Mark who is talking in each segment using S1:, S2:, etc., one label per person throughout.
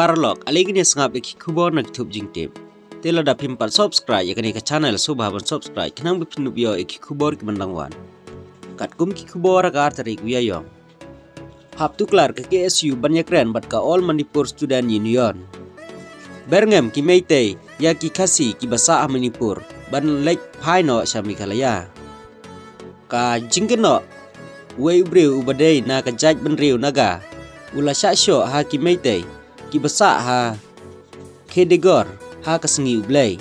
S1: paralog aligini sangap iki kubor nak tube jing tip. Telo da pimpat subscribe ya kani ka channel subhaban subscribe kenang bipinu bio iki kubor ki mandangwan. Kat kum ki kubor ka artari kuya yong. Hap tuklar ke KSU banyak ren bat ka All Manipur Student Union. Berngem ki meitei ya ki kasi ki basa Manipur ban lek phai no sami kalaya. Ka jingkeno wei ubreu ubadei na ka jaj ban riu naga. Ula syasyo ha ki meitei ki basa ha kedegor ha kasengi ublei.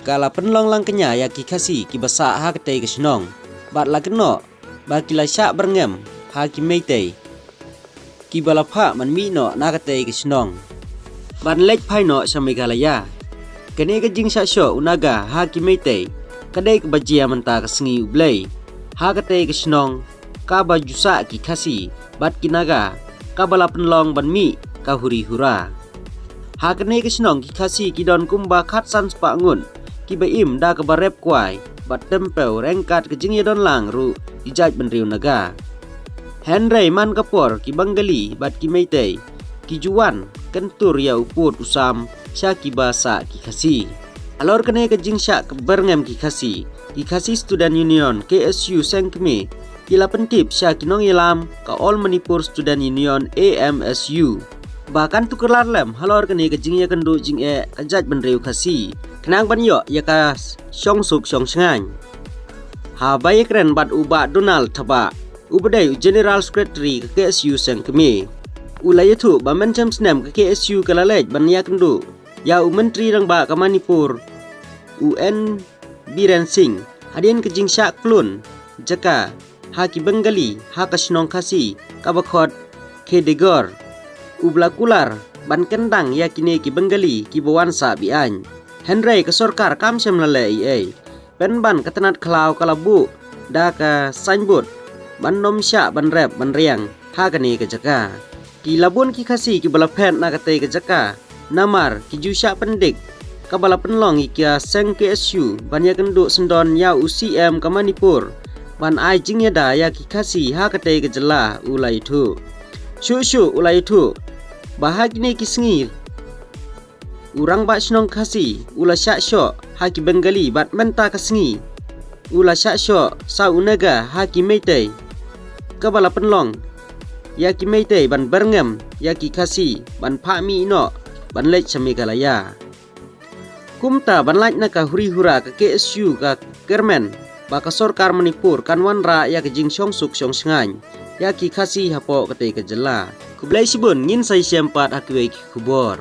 S1: Kala penlong lang kenya ya ki kasi ki basa ha ketei kesenong. Bat la keno ba ki la syak berngem ha ki meitei ki balapha man mi no na ketei kesenong. Ban lek phai no sami kalaya. Kene ka jing syasyo unaga ha ki meitei kadai ke bajia menta kasengi ublei. Ha ketei kesenong ka bajusa ki kasi bat kinaga kabala penlong ban mi ka huri hura. Ha kene kesenong ki kasi ki don kumba khat san spa ngun ki baim da ka barep kwai bat tempel rengkat ke jing don lang ru dijaj ban riu naga. Henry man kapor ki bangali bat ki meitei ki juan kentur ya uput usam sya ki basa ki kasi. Alor kene ke jing syak ke berngem ki kasi Student Union KSU sengkme kila pentip sya kinong ilam ka All Manipur Student Union AMSU. Bahkan tukerlar lem halor kene ke jing ya kendu jing kajaj ban riu kasi. Kenang ban yo ya ka syong suk syong sengan. Ha baik ren bat uba Donald thaba. Ubadai General Secretary ke KSU sengkme. Ulai tu ba mencam snem ke KSU kalalej ban ya kendu. Ya menteri rang ba ka Manipur UN Biren Singh hadien ke jing syak klun jaka haki bengali haka senong kasi kabakhot kedegor ubla kular ban kendang ya kini ki bengali ki bawansa bian Henry ke sorkar kam sem lale pen ban ketenat klau kalabu da ka signboard ban nom sya ban rep ban riang haka ni ke jaka ki labun ki kasi ki bala pen na kate ke jaka namar ki jusya pendik kabala penlong ikia seng KSU ban ya kenduk sendon ya UCM ka Manipur ban ai jingnya da ya ki kasi ha kate ke jela ulai tu syu ulai tu bahagi ni kisngi urang ba senong kasi ula syak syok ha ki bengali bat menta kasngi ula syak syok sa unaga ha ki meitei kabala penlong ya ki meitei ban berngem ya ki kasi ban pha mi no ban lech sami kalaya. Kumta ban lach na ka huri hura ka KSU ka Kermen baka sorkar Manipur kanwan ra ya ke jing syong suk syong sengan ya ki kasi hapo kate ke jela kublai sibun ngin sai sempat hakwe ki kubor.